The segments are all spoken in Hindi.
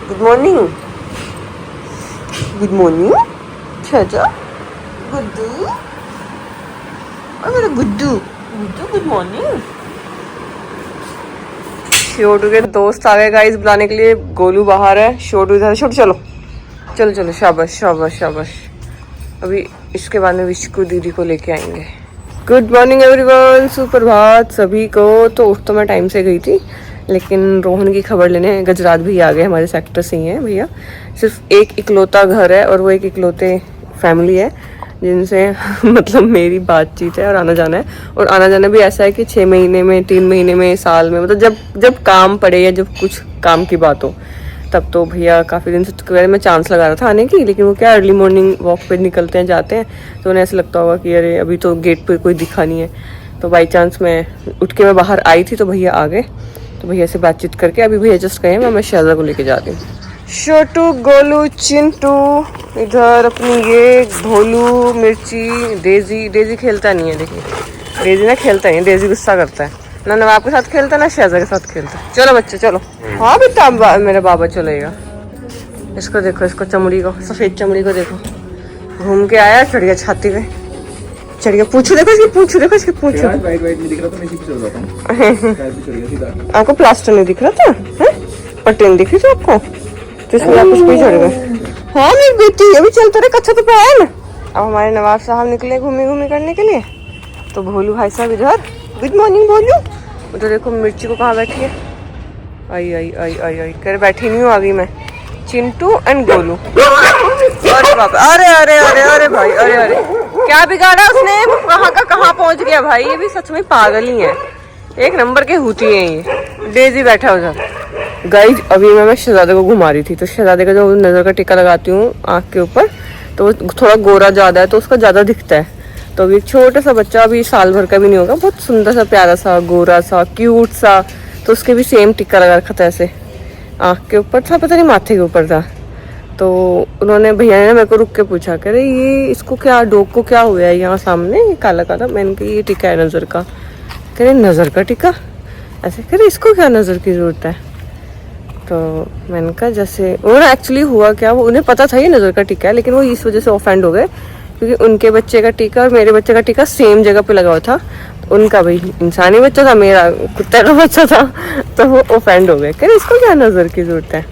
गुड मॉर्निंग, गुड मॉर्निंग चाचा, गुड्डू और मेरा गुड्डू, गुड्डू गुड मॉर्निंग। छोटू के दोस्त आ गए गाइस बुलाने के लिए। गोलू बाहर है, छोटू इधर। छोटू चलो चलो चलो, शाबाश शाबाश शाबाश। अभी इसके बाद में विश्कू दीदी को लेके आएंगे। गुड मॉर्निंग एवरीवन, सुप्रभात सभी को। तो उठ तो मैं टाइम से गई थी, लेकिन रोहन की खबर लेने गजरात भी आ गए। हमारे सेक्टर से ही है भैया। सिर्फ एक इकलौता घर है और वो एक इकलौते फैमिली है जिनसे मतलब मेरी बातचीत है और आना जाना है। और आना जाना भी ऐसा है कि 6 महीने में, 3 महीने में, साल में, मतलब जब काम पड़े या जब कुछ काम की बात हो तब। तो भैया काफ़ी दिन से मैं चांस लगा रहा था आने की, लेकिन वो क्या अर्ली मॉर्निंग वॉक पे निकलते हैं, जाते हैं, तो उन्हें ऐसा लगता होगा कि अरे अभी तो गेट पे कोई दिखा नहीं है। तो बाई चांस मैं उठ के मैं बाहर आई थी तो भैया आ गए। तो भैया से बातचीत करके अभी भैया जस्ट गए, मैं शहज़ा को लेके जा रही हूँ। छोटू, गोलू, चिंटू इधर, अपनी ये भोलू, मिर्ची, डेजी खेलता नहीं है। देखिए डेजी ना खेलता नहीं, डेजी गुस्सा करता है ना नवाब के साथ खेलता है ना शहज़ा के साथ खेलता है। चलो बच्चे चलो। हाँ बेटा मेरा बाबा चलेगा। इसको देखो, इसको चमड़ी को, सफ़ेद चमड़ी को देखो, घूम के आया, चढ़ गया छाती पे, चढ़ गया। पूछो देखो इसकी, पूछो देखो इसकी, पूछो। आपको प्लास्टर नहीं दिख रहा था, पट्टी दिख रही थी आपको, तो इसमें आप उस पर चढ़ गए। हाँ मेरी बेटी अभी चलते रहे, कच्चा तो पैर। अब हमारे नवाब साहब निकले घूमी करने के लिए। तो भोलू भाई साहब इधर, गुड मॉर्निंग भोलू। उधर देखो मिर्ची को कहाँ बैठी है, आई आई आई आई आई कर बैठी नहीं हूँ, आ गई मैं। चिंटू एंड गोलू। अरे बाबा, अरे अरे अरे अरे भाई, अरे अरे क्या बिगाड़ा उसने, कहाँ का कहाँ पहुँच गया भाई। ये भी सच में पागल ही है, एक नंबर के होती है ये। डेजी बैठा उधर। गाइस अभी मैं शहजादे को घुमा रही थी, तो शहजादे का जो नज़र का टिक्का लगाती हूँ आँख के ऊपर, तो वो थोड़ा गोरा ज़्यादा है तो उसका ज़्यादा दिखता है। तो अभी एक छोटा सा बच्चा, अभी साल भर का भी नहीं होगा, बहुत सुंदर सा, प्यारा सा, गोरा सा, क्यूट सा, तो उसके भी सेम टिक्का लगा रखा था, ऐसे आँख के ऊपर था, पता नहीं माथे के ऊपर था। तो उन्होंने भैया ने मेरे को रुक के पूछा, कह रहे ये इसको क्या, डॉग को क्या हुआ है यहाँ सामने काला काला। मैंने कहा ये टिक्का है नज़र का। कह रहे नज़र का टिक्का, ऐसे कह रहे इसको क्या नज़र की ज़रूरत है। तो मैंने कहा जैसे उन्होंने एक्चुअली हुआ क्या, वो उन्हें पता था ये नज़र का टिक्का है, लेकिन वो इस वजह से ऑफेंड हो गए क्योंकि उनके बच्चे का टीका और मेरे बच्चे का टीका सेम जगह पे लगा हुआ था। तो उनका भाई इंसानी बच्चा था, मेरा कुत्ते का बच्चा था, तो वो ऑफेंड हो गए। कह रहे इसको क्या नज़र की ज़रूरत है।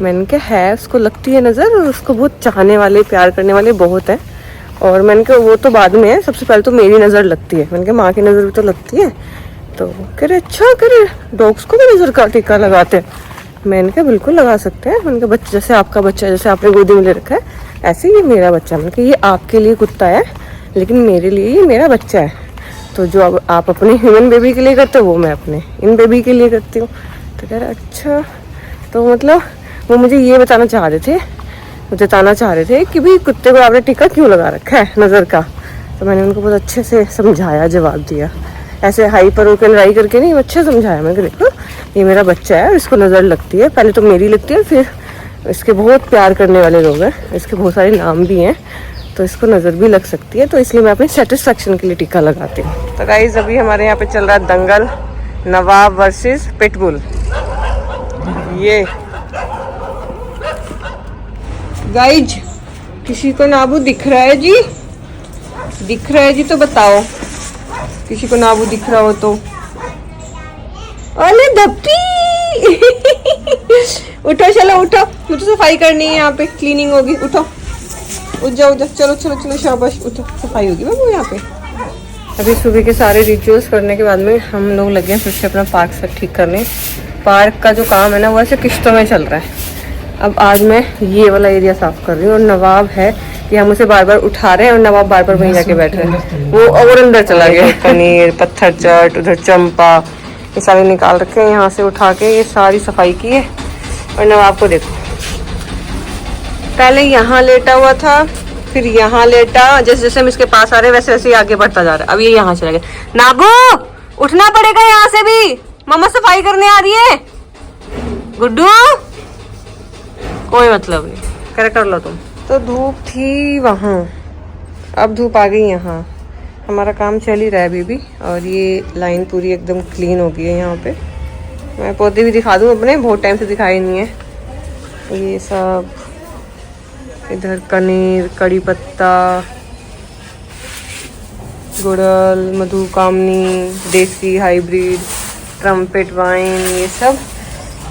मैंने कहा है, उसको लगती है नज़र, और उसको बहुत चाहने वाले, प्यार करने वाले बहुत है। और मैंने कहा वो तो बाद में है, सबसे पहले तो मेरी नज़र लगती है। मैंने कहा माँ की नज़र भी तो लगती है। तो कह रहे अच्छा, कह रहे डॉग्स को भी नज़र का टीका लगाते हैं। मैंने कहा बिल्कुल लगा सकते हैं। मैंने कहा बच्चा जैसे आपका बच्चा, जैसे आपने गोदी में ले रखा है, ऐसे ही मेरा बच्चा। मैंने कहा ये आपके लिए कुत्ता है, लेकिन मेरे लिए ये मेरा बच्चा है। तो जो अब आप अपने ह्यूमन बेबी के लिए करते हो, वो मैं अपने इन बेबी के लिए करती हूँ। तो कह रहा अच्छा, तो मतलब वो मुझे ये बताना चाह रहे थे, बताना चाह रहे थे कि भाई कुत्ते को आपने टीका क्यों लगा रखा है नज़र का। तो मैंने उनको बहुत अच्छे से समझाया, जवाब दिया, ऐसे हाइपर होकर लड़ाई करके नहीं, अच्छे समझाया। मैंने कहा देखो ये मेरा बच्चा है और इसको नज़र लगती है, पहले तो मेरी लगती है, फिर इसके बहुत प्यार करने वाले लोग हैं, इसके बहुत सारे नाम भी हैं, तो इसको नज़र भी लग सकती है। तो इसलिए मैं अपनी सेटिस्फेक्शन के लिए टीका लगाती हूँ। तो गाइस अभी हमारे यहाँ पे चल रहा है दंगल, नवाब वर्सेस पिटबुल। ये गाइज किसी को नाबू दिख रहा है जी, दिख रहा है जी, तो बताओ किसी को नाबू दिख रहा हो तो। अरे धप्पी उठो चलो उठो, मुझे सफाई करनी है, यहाँ पे क्लीनिंग होगी, उठो उठ जाओ उठ जाओ, चलो चलो चलो शाबाश, उठो सफाई होगी बाबू यहाँ पे। अभी सुबह के सारे रिचुअल्स करने के बाद में हम लोग लगे हैं फिर से अपना पार्क से ठीक करने। पार्क का जो काम है ना वो ऐसे किश्तों में चल रहा है। अब आज मैं ये वाला एरिया साफ कर रही हूँ और नवाब है कि हम उसे बार बार उठा रहे हैं और नवाब बार बार वहीं जाके बैठ रहे हैं। वो और अंदर चला गया। पनीर, पत्थर चट, उधर चंपा, ये सारे निकाल रखे हैं यहाँ से उठा के, ये सारी सफाई की है। और नवाब को देखो, पहले यहाँ लेटा हुआ था, फिर यहाँ लेटा, जैसे जैसे हम इसके पास आ रहे हैं वैसे वैसे आगे बढ़ता जा रहा है। अब ये यहाँ चला गया। नाबू उठना पड़ेगा यहाँ से भी, मम्मा सफाई करने आ रही है। गुड्डू कोई मतलब नहीं, कर लो तुम। तो धूप थी वहाँ, अब धूप आ गई यहाँ। हमारा काम चल ही रहा है अभी भी। और ये लाइन पूरी एकदम क्लीन हो गई है यहाँ पे। मैं पौधे भी दिखा दूँ अपने, बहुत टाइम से दिखाए नहीं है। ये सब, इधर पनीर, कड़ी पत्ता, गुड़हल, मधुकामनी, देसी हाइब्रिड, ट्रम्पेट वाइन, ये सब।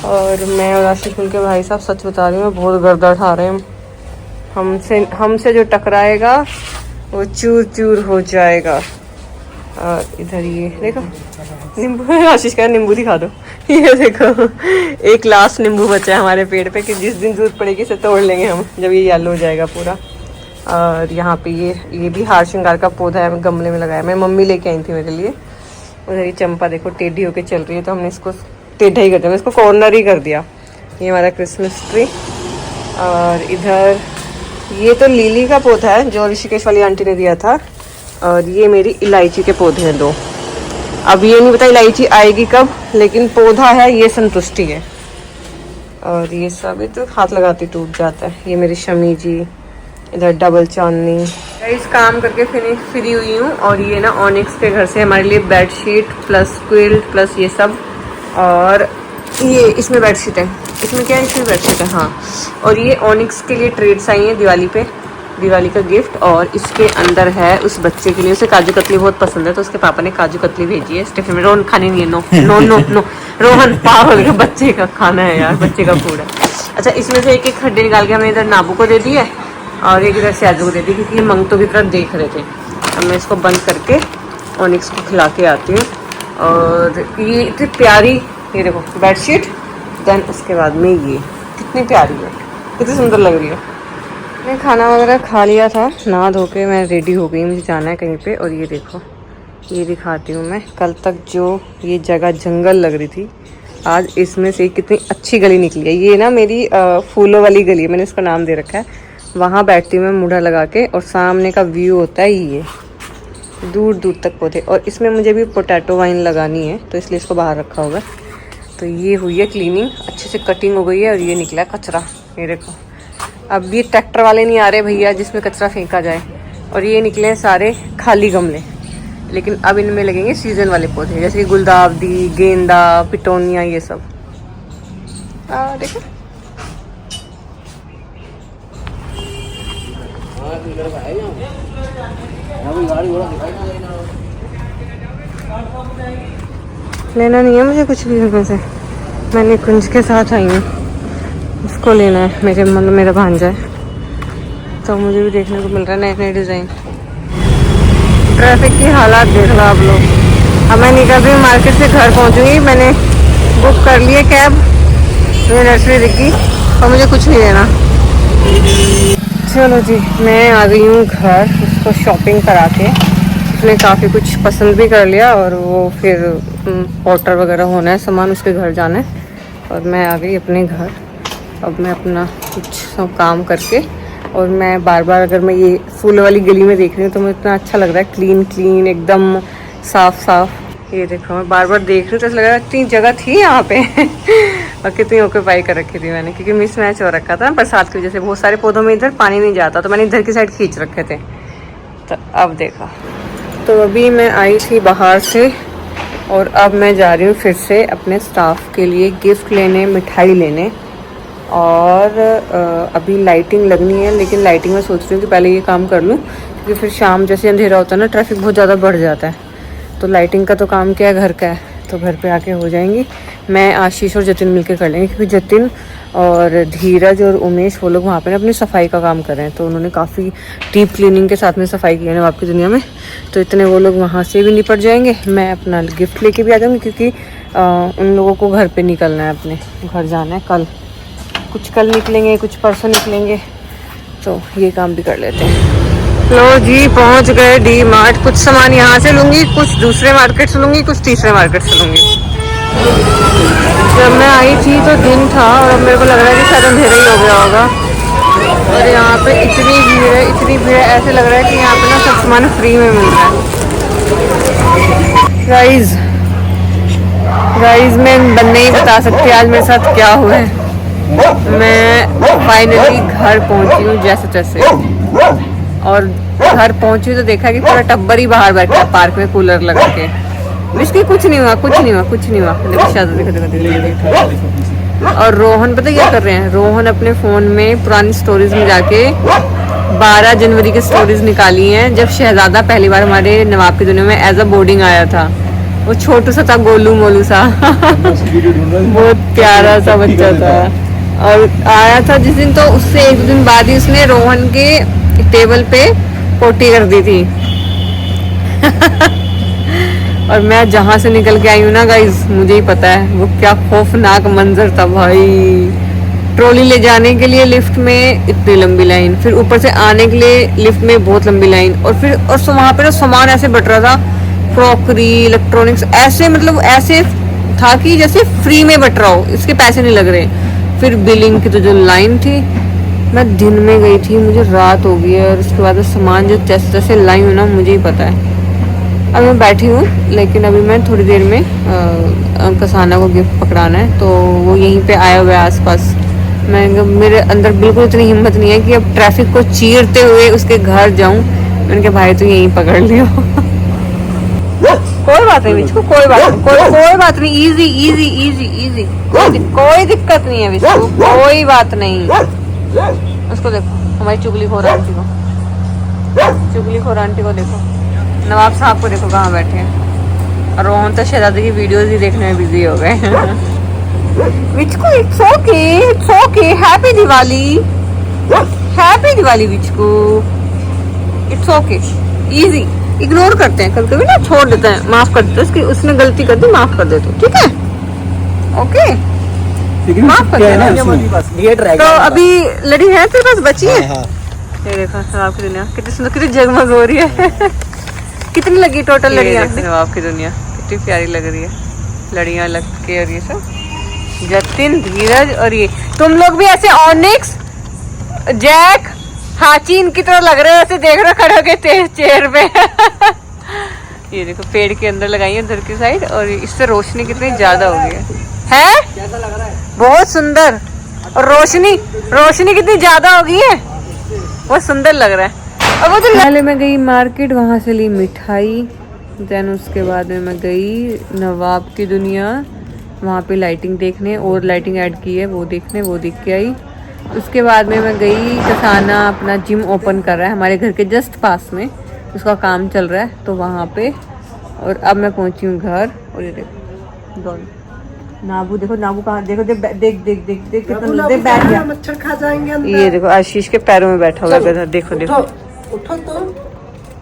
और मैं और आशीष उनके भाई साहब सच बता रही हूँ, बहुत गर्दा उठा रहे हैं। हमसे जो टकराएगा वो चूर चूर हो जाएगा। और इधर ये देखो नींबू, आशीष का नींबू दिखा दो। ये देखो एक लास्ट नींबू बचा है हमारे पेड़ पे कि जिस दिन जरूरत पड़ेगी इसे तोड़ लेंगे हम, जब ये येलो हो जाएगा पूरा। और यहाँ पे ये भी हार श्रृंगार का पौधा है, गमले में लगाया, मैं मम्मी लेके आई थी मेरे लिए। उधर ये चंपा देखो टेढ़ी होके चल रही है, तो हमने इसको टेढ़ा ही कर दिया, इसको कॉर्नर ही कर दिया। ये हमारा क्रिसमस ट्री। और इधर ये तो लिली का पौधा है जो ऋषिकेश वाली आंटी ने दिया था। और ये मेरी इलायची के पौधे हैं 2। अब ये नहीं पता इलायची आएगी कब, लेकिन पौधा है ये संतुष्टि है। और ये सब तो हाथ लगाती टूट जाता है। ये मेरी शमी जी, इधर डबल चांदनी। इस काम करके फ्री हुई हूँ। और ये ना ऑनिक्स के घर से हमारे लिए बेडशीट प्लस क्विल्ट प्लस ये सब। और ये इसमें बेडशीट है, इसमें क्या है, इसमें बेडशीट है हाँ। और ये ऑनिक्स के लिए ट्रेड्स आई हैं दिवाली पे, दिवाली का गिफ्ट। और इसके अंदर है उस बच्चे के लिए, उसे काजू कतली बहुत पसंद है, तो उसके पापा ने काजू कतली भेजी है स्टिफिन में। रोहन खानी नहीं है, no no no no, Rohan पागल का, बच्चे का खाना है यार, बच्चे का फूड है। अच्छा, इसमें से एक एक खड्डे निकाल के हमने इधर नाबू को दे दी है और एक इधर सयाजू को दे दी, क्योंकि ये मंगतों की तरफ देख रहे थे। अब मैं इसको बंद करके ऑनिक्स को खिला के आती हूँ। और ये इतनी प्यारी, ये देखो बेडशीट, देन उसके बाद में ये कितनी प्यारी है, कितनी सुंदर लग रही है। मैं खाना वगैरह खा लिया था, नहा धो के मैं रेडी हो गई, मुझे जाना है कहीं पे। और ये देखो, ये दिखाती हूँ मैं, कल तक जो ये जगह जंगल लग रही थी, आज इसमें से कितनी अच्छी गली निकली है। ये ना मेरी फूलों वाली गली है, मैंने इसका नाम दे रखा है। वहाँ बैठती हूँ मैं मुड़ा लगा के, और सामने का व्यू होता है ये, दूर दूर तक पौधे। और इसमें मुझे भी पोटैटो वाइन लगानी है, तो इसलिए इसको बाहर रखा होगा। तो ये हुई है क्लीनिंग, अच्छे से कटिंग हो गई है। और ये निकला है कचरा, ये देखो। अब ये ट्रैक्टर वाले नहीं आ रहे भैया जिसमें कचरा फेंका जाए। और ये निकले हैं सारे खाली गमले, लेकिन अब इनमें लगेंगे सीजन वाले पौधे, जैसे कि गुलदावदी, गेंदा, पिटोनिया, ये सब। देखो लेना नहीं है मुझे कुछ भी इसमें से, मैंने कुंज के साथ आई हूँ, उसको लेना है, मेरे मतलब मेरा भांजा है, तो मुझे भी देखने को मिल रहा है नए नए डिज़ाइन। ट्रैफिक की हालात देख लो आप लोग। अब मैं निकल रही हूँ मार्केट से, घर पहुँचूँगी। मैंने बुक कर लिए कैब, मुझे नर्सरी दिखी और मुझे कुछ नहीं लेना। चलो जी, मैं आ गई हूँ घर, उसको शॉपिंग करा के। उसने काफ़ी कुछ पसंद भी कर लिया, और वो फिर पॉटर वगैरह होना है सामान, उसके घर जाना है। और मैं आ गई अपने घर। अब मैं अपना कुछ सब काम करके, और मैं बार बार अगर मैं ये फूल वाली गली में देख रही हूँ तो मुझे इतना अच्छा लग रहा है, क्लीन क्लीन एकदम साफ साफ। ये देखो मैं बार बार देख रही हूँ तो ऐसा लग रहा है इतनी जगह थी यहाँ पे और कितनी ऑक्यूपाई कर रखी थी मैंने, क्योंकि मिस मैच हो रखा था बरसात की वजह से। बहुत सारे पौधों में इधर पानी नहीं जाता, तो मैंने इधर की साइड खींच रखे थे। तो अब देखा, तो अभी मैं आई थी बाहर से, और अब मैं जा रही हूँ फिर से अपने स्टाफ के लिए गिफ्ट लेने, मिठाई लेने। और अभी लाइटिंग लगनी है, लेकिन लाइटिंग में सोच रही हूँ कि पहले ये काम कर लूँ, क्योंकि फिर शाम जैसे अंधेरा होता है ना, ट्रैफिक बहुत ज़्यादा बढ़ जाता है। तो लाइटिंग का तो काम क्या है, घर का है, तो घर पे आके हो जाएंगी। मैं, आशीष और जतिन मिलके कर लेंगे, क्योंकि जतिन और धीरज और उमेश वो लोग वहाँ पे ना अपनी सफाई का काम कर रहे हैं, तो उन्होंने काफ़ी डीप क्लीनिंग के साथ में सफाई की है नवाब की दुनिया में। तो इतने वो लोग वहाँ से भी निपट जाएंगे, मैं अपना गिफ्ट लेके भी आ जाऊँगी, क्योंकि उन लोगों को घर पर निकलना है, अपने घर जाना है कल। कुछ कल निकलेंगे, कुछ परसों निकलेंगे, तो ये काम भी कर लेते हैं। लो जी, पहुंच गए डी मार्ट। कुछ सामान यहाँ से लूँगी, कुछ दूसरे मार्केट से लूँगी, कुछ तीसरे मार्केट से लूँगी। जब मैं आई थी तो दिन था, और अब मेरे को लग रहा है कि शायद अंधेरा ही हो गया होगा। और यहाँ पे इतनी भीड़ है, इतनी भीड़ है, ऐसे लग रहा है कि यहाँ पे ना सब सामान फ्री में मिल रहा है। गाइस मैं नहीं बता सकती आज मेरे साथ क्या हुआ है। मैं फाइनली घर पहुंची हूँ जैसे तैसे, और घर पहुंची तो देखा कि पूरा टब्बर ही बाहर बैठा है पार्क में कूलर लगा के। इसकी कुछ नहीं हुआ, कुछ नहीं हुआ, कुछ नहीं हुआ। देखो शायद, देखो देखो देखो देखो, और रोहन पता क्या कर रहे हैं, रोहन अपने फ़ोन में पुरानी स्टोरीज में जाके 12 जनवरी की स्टोरीज निकाली हैं, जब शहजादा पहली बार हमारे नवाब की दुनिया में एज अ बोर्डिंग आया था। वो छोटू सा था, गोलू मोलू सा बहुत प्यारा सा बच्चा था। और आया था जिस दिन, तो उससे एक दो दिन बाद ही उसने रोहन के टेबल पे पोटी कर दी थी और मैं जहाँ से निकल के आई हूँ ना गाइस, मुझे ही पता है वो क्या खौफनाक मंजर था भाई। ट्रॉली ले जाने के लिए लिफ्ट में इतनी लंबी लाइन, फिर ऊपर से आने के लिए लिफ्ट में बहुत लंबी लाइन, और फिर वहाँ पे ना सामान ऐसे बट रहा था, क्रॉकरी, इलेक्ट्रॉनिक्स, ऐसे मतलब ऐसे था कि जैसे फ्री में बट रहा हो, इसके पैसे नहीं लग रहे। फिर बिलिंग की तो जो लाइन थी, मैं दिन में गई थी, मुझे रात हो गई है, और उसके बाद सामान जो जैसे जैसे लाई हूँ ना, मुझे ही पता है। अभी मैं बैठी हूँ, लेकिन अभी मैं थोड़ी देर में कसाना को गिफ्ट पकड़ाना है, तो वो यहीं पे आया हुआ है आसपास। मेरे अंदर बिल्कुल इतनी हिम्मत नहीं है कि अब ट्रैफिक को चीरते हुए उसके घर जाऊं। मैंने कहा भाई तू यहीं पकड़ लियो कोई बात नहीं बिच्कू, कोई बात नहीं, इजी इजी इजी इजी, कोई दिक्कत नहीं है बिच्कू, कोई बात नहीं। उसको देखो, हमारी चुगलीखोर आंटी को देखो, नवाब साहब को देखो कहाँ बैठे हैं, और रोहन तो शहजादे की वीडियोस ही देखने में बिजी हो गए विचकू इट्स ओके, हैप्पी दिवाली विचकू, इट्स ओके, इजी। इग्नोर करते हैं कभी कभी ना, छोड़ देते हैं, माफ कर देते हैं, उसने गलती कर दी, माफ कर देते, ठीक है, ओके, माफ कर देना। तो अभी लड़ी है तेरे पास, बची है? ये देखो नवाब की दुनिया कितनी सुंदर, कितनी जगमग हो रही है कितनी लगी टोटल लड़ियाँ? नवाब की दुनिया कितनी प्यारी लग रही है, लड़ियाँ लग के, और ये सब जतिन, धीरज, और ये तुम लोग भी ऐसे ऑनिक्स, जैक, हाची इनकी तरह लग रहे हो, ऐसे देख रहे खड़े होके चेयर पे ये देखो पेड़ के अंदर लगाई है उधर की साइड, और इससे रोशनी कितनी ज्यादा हो गई है कैसा लग रहा है? बहुत सुंदर, और रोशनी कितनी ज्यादा हो गई है, बहुत सुंदर लग रहा है। और वो तो पहले मैं गई मार्केट, वहां से ली मिठाई, देन उसके बाद में मैं गई नवाब की दुनिया, वहाँ पे लाइटिंग देखने, और लाइटिंग ऐड की है वो देखने, वो देख के आई। उसके बाद में मैं गई कसाना, अपना जिम ओपन कर रहा है हमारे घर के जस्ट पास में, उसका काम चल रहा है, तो वहाँ पे। और अब मैं पहुँची हूँ घर, और ये देखो नाबू, देखो नाबू कहाँ, देखो देख देख देख देख देख कितना देख बैठ गया, मच्छर खा जाएंगे अंदर। ये देखो आशीष के पैरों में बैठा हुआ है, देखो देखो, उठो तो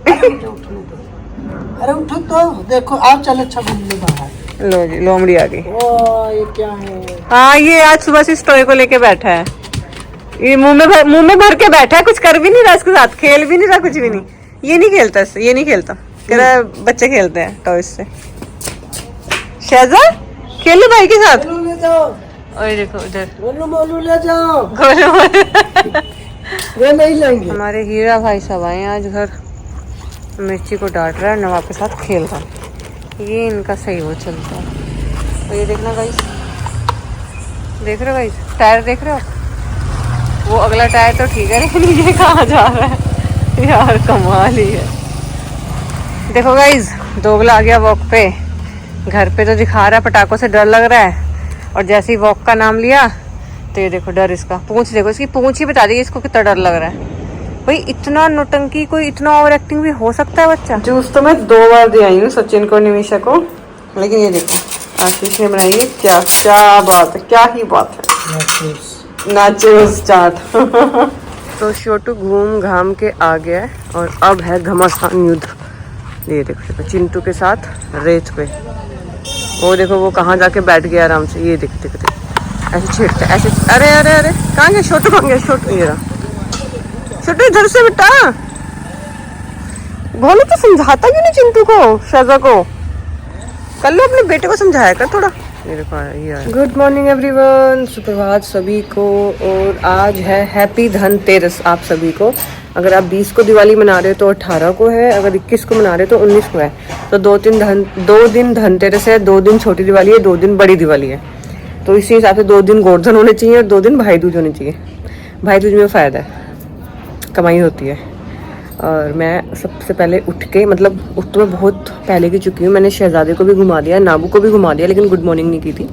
अरे उठो तो, देखो आप चलो, अच्छा घूमने बाहर। लो जी, लोमड़ी आ गई। ये क्या है? हाँ, ये आज सुबह से इस टॉय को लेके बैठा है, ये मुंह में भर के बैठा है, कुछ कर भी नहीं रहा इसके साथ, खेल भी नहीं रहा, कुछ भी नहीं, ये नहीं खेलता इससे, ये नहीं खेलता, कह रहा है बच्चे खेलते हैं टॉय से। शहजा खेलो भाई के साथ, ले जाओ, और देखो उधर बोलू ले जाओ, वे नहीं लेंगे। हमारे हीरा भाई साहब आए आज घर, मिर्ची को डांट रहा है, नवाब के साथ खेल रहा है, ये इनका सही वो चलता है। तो ये देखना गाइस, देख रहे हो गाइस, टायर देख रहे हो, वो अगला टायर तो ठीक है, लेकिन ये कहाँ जा रहा है यार, कमाल ही है। देखो गाइस, दोगला आ गया वॉक पे, घर पे तो दिखा रहा है पटाखों से डर लग रहा है, और जैसे ही वॉक का नाम लिया तो ये देखो डर, इसका पूंछ देखो, इसकी पूंछ ही बता दी इसको कितना डर लग रहा है। भाई इतना नौटंकी, कोई इतना ओवर एक्टिंग भी हो सकता है बच्चा। जूस तो मैं 2 बार दे आई हूँ सचिन को, निमिषा को, लेकिन ये देखो आशीष ने बनाई है, क्या क्या बात है, क्या ही बात है, नाचोस चाट तो छोटू घूम घाम के आ गया है, और अब है घमासान युद्ध। ये देखो चिंटू के साथ रेत पे, वो देखो वो कहाँ जाके बैठ गया आराम से, ये देखो देखो ऐसे छेड़ते ऐसे, अरे अरे अरे कहाँ गया छोटू, कहाँ गया छोटू, ये रहा छोटू, इधर से बेटा, बोलो तो समझाता क्यों नहीं चिंटू को, शहजा को, कल लो अपने बेटे को समझाया कर थोड़ा। गुड मॉर्निंग एवरीवन, सुप्रभात सभी को, और आज है हैप्पी धनतेरस आप सभी को। अगर आप 20 को दिवाली मना रहे हो तो 18 को है, अगर 21 को मना रहे हो तो 19 को है, तो 2 दिन धनतेरस है, 2 दिन छोटी दिवाली है, 2 दिन बड़ी दिवाली है, तो इसी हिसाब से 2 दिन गोवर्धन होने चाहिए और 2 दिन भाई दूज होने चाहिए। भाई दूज में फ़ायदा है, कमाई होती है। और मैं सबसे पहले उठ के, मतलब उठ तो मैं बहुत पहले की चुकी हूँ, मैंने शहजादे को भी घुमा दिया, नाबू को भी घुमा दिया, लेकिन गुड मॉर्निंग नहीं की थी।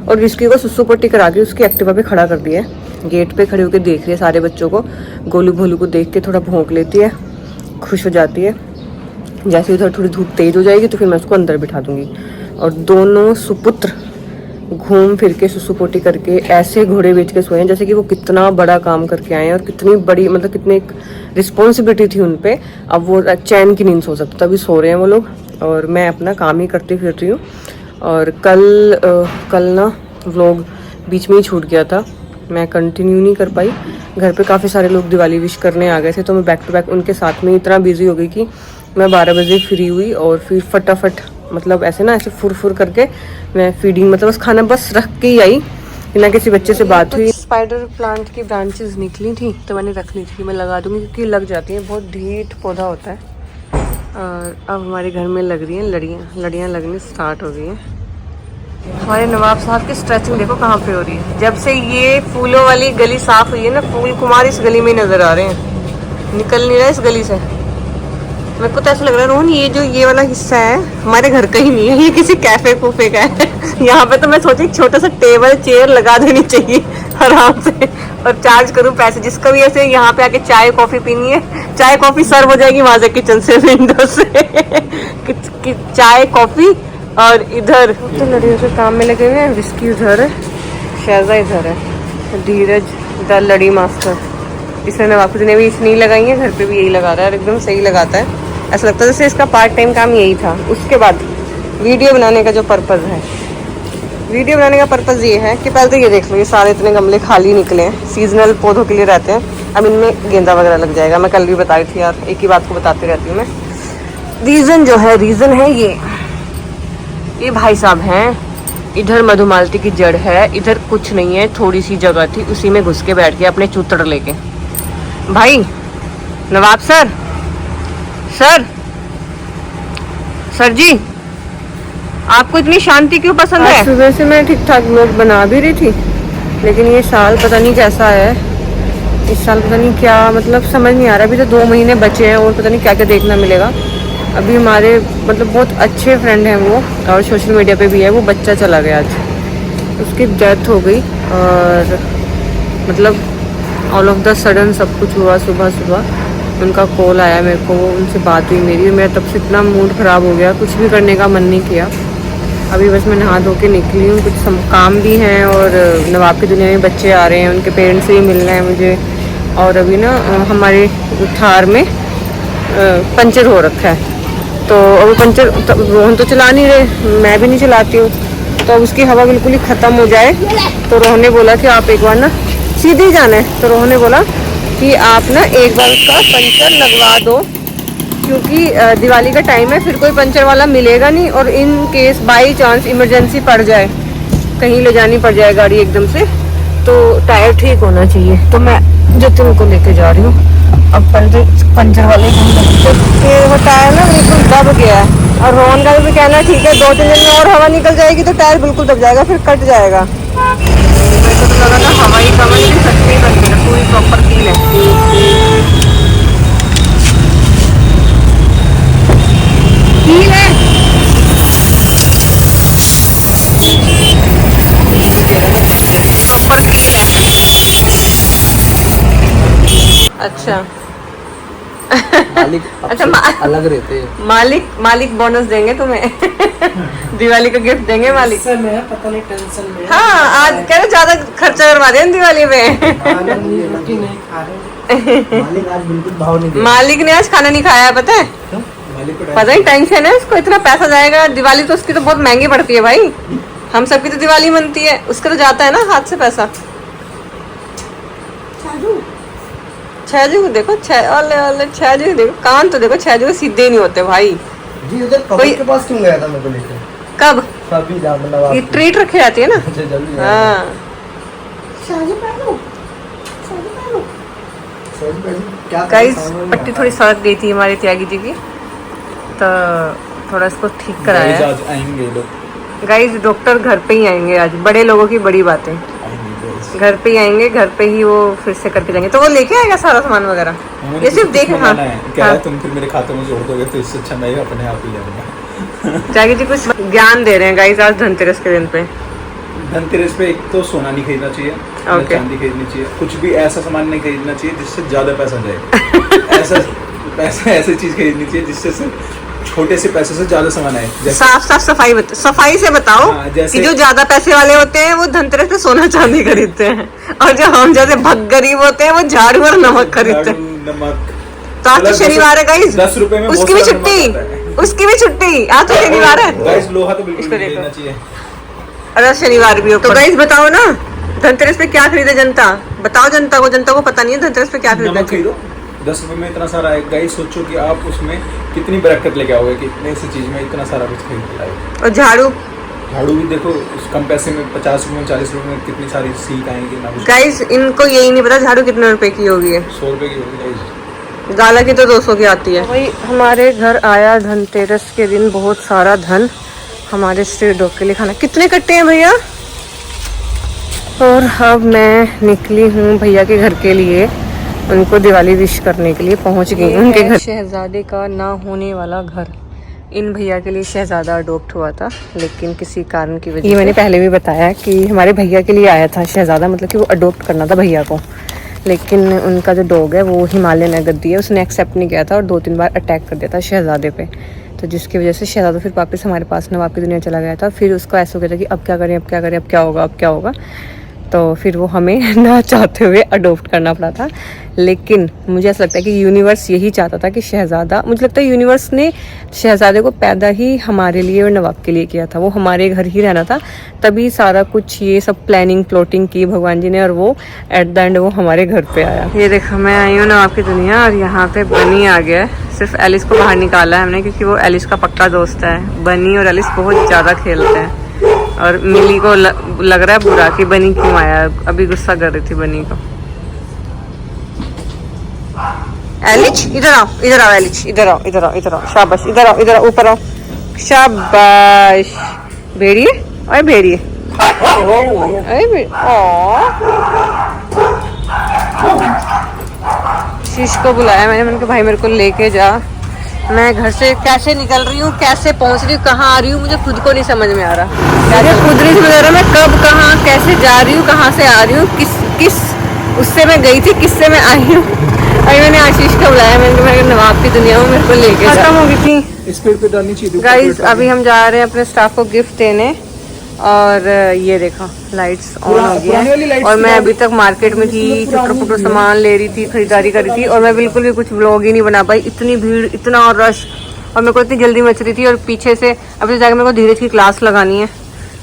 और रिस्की को सुसु पट्टी करा के उसकी एक्टिवा पे खड़ा कर दिया है। गेट पे खड़े होकर देख रही है सारे बच्चों को। गोलू भोलू को देख के थोड़ा भौंक लेती है, खुश हो जाती है। जैसे उधर थोड़ी धूप तेज हो जाएगी तो फिर मैं उसको अंदर बिठा दूंगी। और दोनों सुपुत्र घूम फिर के सुसु पोटी करके ऐसे घोड़े बेच के सोए हैं जैसे कि वो कितना बड़ा काम करके आए हैं और कितनी बड़ी मतलब कितनी एक रिस्पॉन्सिबिलिटी थी उन पे। अब वो चैन की नींद सो सकते, तभी सो रहे हैं वो लोग और मैं अपना काम ही करती फिर रही हूँ। और कल ना व्लॉग बीच में ही छूट गया था, मैं कंटिन्यू नहीं कर पाई। घर पे काफ़ी सारे लोग दिवाली विश करने आ गए थे तो मैं बैक टू बैक उनके साथ में इतना बिजी हो गई कि मैं 12 बजे फ्री हुई और फिर फटाफट मतलब ऐसे ना ऐसे फुर करके मैं फीडिंग मतलब बस खाना बस रख के ही आई कि ना किसी बच्चे से बात हुई। स्पाइडर प्लांट की ब्रांचेस निकली थी तो मैंने रख ली थी, मैं लगा दूंगी क्योंकि लग जाती है, बहुत ढीठ पौधा होता है। और अब हमारे घर में लग रही हैं लड़ियाँ लगनी स्टार्ट हो गई हैं। हमारे नवाब साहब की स्ट्रेचिंग देखो कहाँ पे हो रही है। जब से ये फूलों वाली गली साफ हुई है ना, फूल कुमार इस गली में नजर आ रहे हैं, निकल नहीं रहा इस गली से। मेरे को तो ऐसा लग रहा है रोहन ये वाला हिस्सा है हमारे घर का ही नहीं है, ये किसी कैफे कूफे का है। यहाँ पे तो मैं सोची छोटा सा टेबल चेयर लगा देनी चाहिए आराम से और चार्ज करूँ पैसे। जिसका भी ऐसे यहाँ पे आके चाय कॉफी पीनी है, चाय कॉफी सर्व हो जाएगी वहां से किचन से विंडो से चाय कॉफी। और इधर तो लड़ियों से काम में लगे हुए हैं। विस्की उधर है, शहजा इधर है, धीरज इधर लड़ी मास्टर। इसने नवाब ने भी इसने ही लगाई है, घर पे भी यही लगा रहा है और एकदम सही लगाता है। ऐसा लगता है जैसे इसका पार्ट टाइम काम यही था। उसके बाद वीडियो बनाने का जो पर्पज़ है, वीडियो बनाने का पर्पज़ ये है कि पहले तो ये देख लो, ये सारे इतने गमले खाली निकले हैं, सीजनल पौधों के लिए रहते हैं। अब इनमें गेंदा वगैरह लग जाएगा। मैं कल भी बताई थी यार, एक ही बात को बताती रहती हूँ मैं। रीज़न है ये भाई साहब हैं। इधर मधुमालती की जड़ है, इधर कुछ नहीं है, थोड़ी सी जगह थी उसी में घुस के बैठ गया अपने चूतड़ लेके। भाई नवाब सर जी, आपको इतनी शांति क्यों पसंद है? सुबह से मैं ठीक ठाक व्लॉग बना भी रही थी, लेकिन ये साल पता नहीं कैसा है। इस साल पता नहीं क्या मतलब समझ नहीं आ रहा। अभी तो 2 महीने बचे हैं और पता नहीं क्या क्या देखना मिलेगा। अभी हमारे मतलब बहुत अच्छे फ्रेंड हैं वो और सोशल मीडिया पे भी है, वो बच्चा चला गया आज, उसकी डेथ हो गई। और मतलब ऑल ऑफ द सडन सब कुछ हुआ। सुबह उनका कॉल आया मेरे को, उनसे बात हुई मेरी, मेरा तब से इतना मूड ख़राब हो गया, कुछ भी करने का मन नहीं किया। अभी बस मैं नहा धो के निकली हूँ, कुछ काम भी हैं और नवाब की दुनिया में बच्चे आ रहे हैं, उनके पेरेंट्स से ही मिलना है मुझे। और अभी ना हमारे थार में पंचर हो रखा है तो अभी पंचर रोहन तो चला नहीं रहे, मैं भी नहीं चलाती हूँ, तो अब उसकी हवा बिल्कुल ही ख़त्म हो जाए तो रोहन ने बोला कि आप एक बार ना सीधे ही जाना है। तो रोहन ने बोला कि आप ना एक बार उसका पंचर लगवा दो क्योंकि दिवाली का टाइम है, फिर कोई पंचर वाला मिलेगा नहीं और in case by chance emergency पड़ जाए, कहीं ले जानी पड़ जाए गाड़ी एकदम से, तो टायर ठीक होना चाहिए। तो मैं जतिन को लेके जा रही हूँ। अब पंचर वाले वो टायर ना बिल्कुल दब गया है और रोहन का भी कहना ठीक है 2-3 दिन में और हवा निकल जाएगी तो टायर बिल्कुल दब जाएगा, फिर कट जाएगा। मेरे को तो लगा था हवा ही कम है, सच में बन गई पूरी प्रॉपर फील है। अच्छा मालिक अच्छा अलग रहते हैं। मालिक बोनस देंगे तुम्हें दिवाली का गिफ्ट देंगे मालिक। में पता नहीं टेंशन में। हाँ आज कह रहे ज्यादा खर्चा करवा दें दिवाली में। रोटी नहीं खा रहे। मालिक आज बिल्कुल भाव नहीं दिया। मालिक ने आज खाना नहीं खाया है, पता है? पता नहीं टेंशन है उसको, इतना पैसा जाएगा। दिवाली तो उसकी तो बहुत महंगी पड़ती है भाई, हम सबकी तो दिवाली मनती है, उसका तो जाता है ना हाथ से पैसा। छेजू देखो, छेजू देखो, कान तो देखो, छेजू सीधे नहीं होते भाई। जी उधर कबूतर के पास क्यों गया था मेरे को लेकर? कब? कभी मतलब ये ट्रीट रखे जाती है ना। हाँ गाइस पट्टी थोड़ी सड़क गई थी हमारी त्यागी जी की, तो थोड़ा इसको ठीक कराया। आज आएंगे लोग गाइस, डॉक्टर घर पे ही आएंगे आज, बड़े लोगों की बड़ी बातें। घर पे ही आएंगे, घर पे ही वो फिर से करके जाएंगे। तो वो लेके आएगा सारा सामान वगैरह, ये सिर्फ देख। हाँ कह रहा तुम फिर मेरे खाते में जोड़ दोगे तो इससे अच्छा मैं अपने आप ही जाऊंगा। त्यागी जी कुछ ज्ञान दे रहे हैं गाइस आज धनतेरस के दिन पे। धनतेरस पे एक तो सोना नहीं खरीदना चाहिए, न Okay. चांदी खरीदनी चाहिए, कुछ भी ऐसा सामान नहीं खरीदना चाहिए जिससे ज्यादा पैसा जाए। ऐसी चीज खरीदनी चाहिए जिससे सिर्फ छोटे से पैसे से ज्यादा सामान आए। जैसे साफ सफाई से बताओ हाँ, जैसे- कि जो ज्यादा पैसे वाले होते हैं वो धनतेरस पे सोना चांदी खरीदते हैं, और जो हम जैसे भग गरीब होते हैं वो झाड़ू और नमक खरीदते हैं। झाड़ू, नमक। तो आज तो मतलब शनिवार है गाइस, 10 रुपए में उसकी भी बहुत सारा नमक छुट्टी, आता है। उसकी भी छुट्टी, आज तो शनिवार है। गाइस लोहा तो बिल्कुल इसको नहीं देखो। लेना चाहिए। अरे शनिवार भी हो तो गाइस बताओ ना, धनतेरस पे क्या खरीदे जनता, बताओ जनता को पता नहीं है धनतेरस पे क्या नमक खरीदे। खरीदो, 10 रुपए में इतना सारा है। गाइस सोचो कि आप उसमें कितनी बरकत लेके आओगे कि इतने सी चीज में इतना सारा कुछ खरीद के लाए। और झाड़ू झाड़ू भी देखो कम पैसे में 50 रुपए में 40 रुपए में कितनी सारी सीख आएंगी ना। गाइस इनको यही नहीं पता झाड़ू कितने रुपए की होगी है। 100 रुपए की होगी गाइस। गाला की तो 200 की आती है। भाई हमारे घर आया धनतेरस के दिन बहुत सारा धन हमारे स्ट्रीट डॉग के लिए खाना। कितने कट्टे हैं भैया? और अब मैं निकली हूँ भैया के घर के लिए, उनको दिवाली विश करने के लिए पहुँच गई हूँ उनके घर। शहजादे का ना होने वाला घर, इन भैया के लिए शहजादा अडॉप्ट हुआ था, लेकिन किसी कारण की वजह, ये मैंने पहले भी बताया कि हमारे भैया के लिए आया था शहजादा, मतलब कि वो अडॉप्ट करना था भैया को, लेकिन उनका जो डॉग है वो हिमालयन अगद्दी है, उसने एक्सेप्ट नहीं किया था और 2-3 बार अटैक कर दिया था शहजादे पे, तो जिसकी वजह से शहजादा फिर वापस हमारे पास नवाब की दुनिया चला गया था। फिर उसको ऐसा हो गया था कि अब क्या करें, अब क्या होगा, तो फिर वो हमें ना चाहते हुए अडॉप्ट करना पड़ा था। लेकिन मुझे ऐसा लगता है कि यूनिवर्स यही चाहता था कि शहजादा, मुझे लगता है यूनिवर्स ने शहजादे को पैदा ही हमारे लिए और नवाब के लिए किया था, वो हमारे घर ही रहना था, तभी सारा कुछ ये सब प्लानिंग की भगवान जी ने, और वो एट द एंड वो हमारे घर पे आया। ये देखो मैं आई हूँ नवाब की दुनिया और यहाँ पे बनी आ गया है। सिर्फ एलिस को बाहर निकाला है हमने क्योंकि वो एलिस का पक्का दोस्त है। बनी और एलिस बहुत ज़्यादा खेलते हैं और मिली को लग रहा है बुरा कि बनी क्यों आया, अभी गुस्सा कर रही थी बनी को। एलिच इधर आओ एलिच, इधर आओ, शाबाश, इधर आओ, ऊपर आओ, शाबाश। भेड़िए, अरे भेड़िए, शीश को बुलाया मैंने कहा भाई मेरे को लेके जा। मैं घर से कैसे निकल रही हूँ, कैसे पहुँच रही हूँ, कहाँ आ रही हूँ, मुझे खुद को नहीं समझ में आ रहा। मुझे खुद नहीं समझ आ रहा मैं कब कहाँ कैसे जा रही हूँ, कहाँ से आ रही हूँ, किस उससे मैं गई थी, किससे मैं आई हूँ। अभी मैंने आशीष को बुलाया, मैंने नवाब की दुनिया में मेरे को लेके जा। खत्म हो गई थी स्पीड पे डालनी चाहिए गाइस। अभी हम जा रहे हैं अपने स्टाफ को गिफ्ट देने, और ये देखो लाइट्स ऑन हो गई है, और मैं अभी तक मार्केट में थी, छोटा सामान ले रही थी, खरीदारी कर रही थी, और मैं बिल्कुल भी कुछ व्लॉग ही नहीं बना पाई, इतनी भीड़, इतना रश, और मेरे को इतनी जल्दी मच रही थी। और पीछे से अभी जाकर मेरे को धीरज की क्लास लगानी है,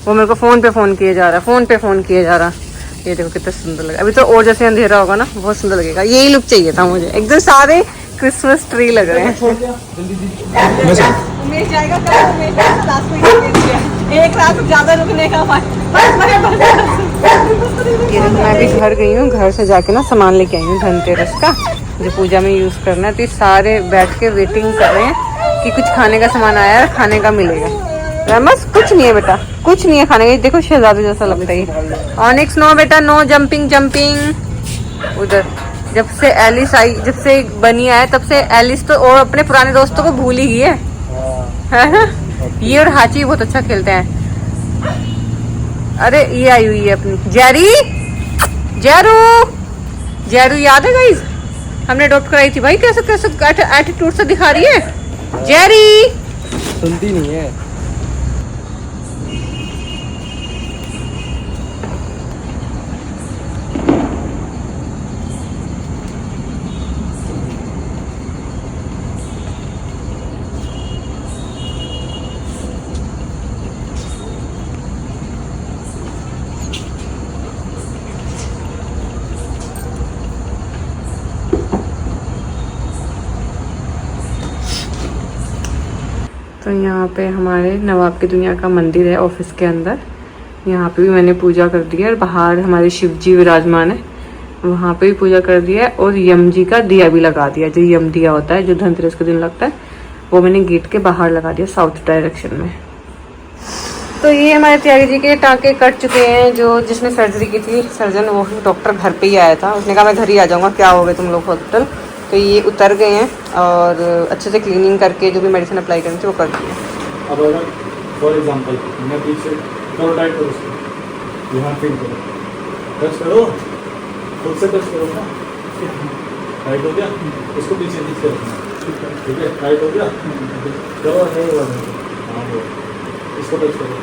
वो मेरे को फोन पे फोन किया जा रहा। ये देखो कितना सुंदर लगा। अभी तो और जैसे अंधेरा होगा ना बहुत सुंदर लगेगा। यही लुक चाहिए था मुझे, एकदम सारे क्रिसमस ट्री लग रहे हैं। उमेश जाएगा कल, उमेश जाएगा लास्ट में एक रात ज्यादा रुकने का ये मैं भी घर गई हूँ, घर से जाके ना सामान लेके आई हूँ धनतेरस का जो पूजा में यूज करना है। तो सारे बैठ के वेटिंग कर रहे हैं कि कुछ खाने का सामान आया है, खाने का मिलेगा। बस कुछ नहीं है बेटा, कुछ नहीं है खाने का। देखो शहजादे जैसा लगता है। ऑनिक्स नो बेटा, नो जंपिंग। उधर जब से एलिस आई, जब से बनी आया तब से एलिस तो और अपने पुराने दोस्तों को भूल ही गई है ना? ये और हाची बहुत अच्छा खेलते हैं। अरे ये आई हुई है अपनी जैरू याद है गाइस, हमने अडॉप्ट कराई थी भाई। कैसे एटीट्यूड से दिखा रही है जेरी, सुनती नहीं है। तो यहाँ पे हमारे नवाब की दुनिया का मंदिर है ऑफिस के अंदर। यहाँ पे भी मैंने पूजा कर दी है, और बाहर हमारे शिव जी विराजमान है, वहाँ पे भी पूजा कर दिया है, और यम जी का दिया भी लगा दिया। जो यम दिया होता है जो धनतेरस के दिन लगता है, वो मैंने गेट के बाहर लगा दिया साउथ डायरेक्शन में। तो ये हमारे त्यागी जी के टाँके कट चुके हैं। जो जिसने सर्जरी की थी सर्जन, वो डॉक्टर घर पे ही आया था, उसने कहा मैं घर ही आ जाऊँगा, क्या हो गए तुम लोग हॉस्पिटल। तो ये उतर गए हैं और अच्छे से क्लीनिंग करके जो भी मेडिसिन अप्लाई करनी थी वो कर दी है। अब अगर फॉर एग्जांपल मैं पीछे करो टाइट करो उसको, यहाँ फील करो, टच करो, खुद से टच करो ना। टाइट हो गया, इसको पीछे खींच कर, ठीक है, टाइट हो गया, चलो नहीं हुआ, हाँ वो, इसको टच करो,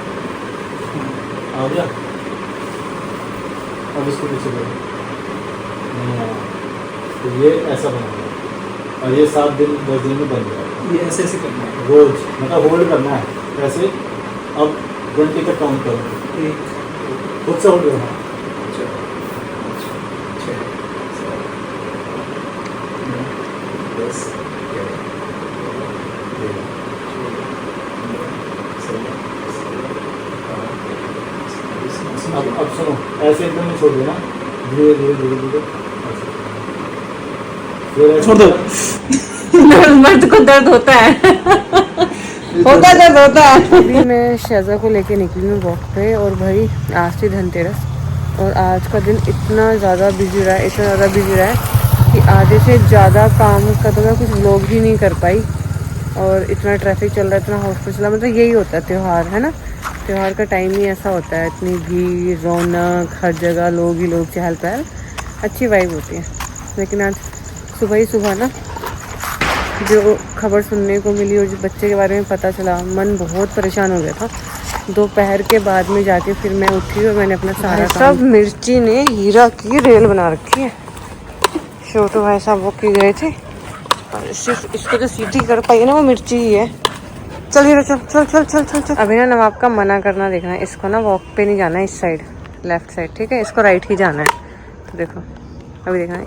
आ गया, अब इसको पीछे करो, नहीं आया, तो ये ऐसा बना, और ये 7 दिन 10 दिन में बन गया। ये ऐसे ऐसे करना है रोज, मतलब होल्ड करना है ऐसे। अब 20 तक काउंट करो, खुद से होल्ड करना है। अब सुनो, ऐसे एकदम नहीं छोड़ देना, धीरे धीरे धीरे धीरे छोड़ दो। मर्द को दर्द होता है दर्द होता है। अभी मैं शहजा को लेके निकली हूँ वॉक पे, और भाई आज थी धनतेरस, और आज का दिन इतना ज़्यादा बिजी रहा है, इतना ज़्यादा बिजी रहा है कि आधे से ज़्यादा काम का तो मैं कुछ व्लॉग ही नहीं कर पाई। और इतना ट्रैफिक चल रहा है, इतना हॉस्पिटल चल रहा है, मतलब यही होता है त्यौहार, है ना, त्यौहार का टाइम ही ऐसा होता है, इतनी भीड़, रौनक, हर जगह लोग ही लोग, चहल पहल, अच्छी वाइब होती है। लेकिन आज सुबह ही सुबह ना जो खबर सुनने को मिली और जो बच्चे के बारे में पता चला, मन बहुत परेशान हो गया था। दोपहर के बाद में जाके फिर मैं उठी और मैंने अपना सारा सब मिर्ची ने हीरा की रेल बना रखी है। छोटू भाई साहब वो की गए थे, और सिर्फ इसको जो सीधी कर पाई है ना वो मिर्ची ही है। चल हीरा चल चल चल चल चल चल। अभी ना नवाब का मना करना देखना है, इसको ना वॉक पे नहीं जाना है, इस साइड लेफ्ट साइड, ठीक है, इसको राइट ही जाना है। तो देखो अभी देखना है,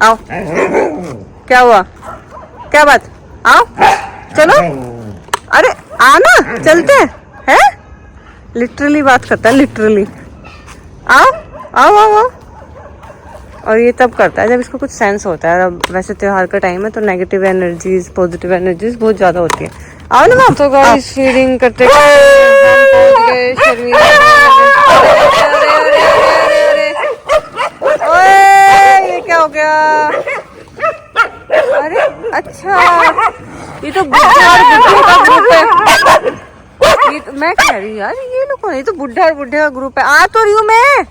आओ, क्या हुआ, क्या बात, आओ चलो, अरे आना, चलते हैं, लिटरली बात करता है, लिटरली, आओ आओ आओ आओ। और ये तब करता है जब इसको कुछ सेंस होता है। अब वैसे त्योहार का टाइम है तो नेगेटिव एनर्जीज, पॉजिटिव एनर्जीज बहुत ज्यादा होती है। आओ ना आप तो गाइस फीडिंग करते ये क्या हो गया, अरे अच्छा ये तो बुढ़ा और बुढ़े का ग्रुप है। ये तो मैं कह रही यार ये लोग कौन है, ये तो बुढ़ा और बुढ़े का ग्रुप है। आ तो रही हूँ मैं,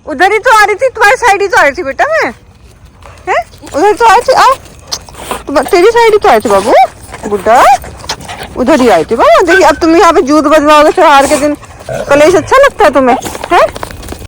उधर ही तो आ रही थी, तुम्हारी साइड ही तो आ रही थी बेटा, मैं है उधर तो आई थी, आओ तेरी साइड ही तो आई थी बाबू, बुढ़ा उधर ही आई थी बाबू। देखिए अब तुम यहाँ पे जूत बजवाओगे त्योहार के दिन, कलेश अच्छा लगता है तुम्हें, है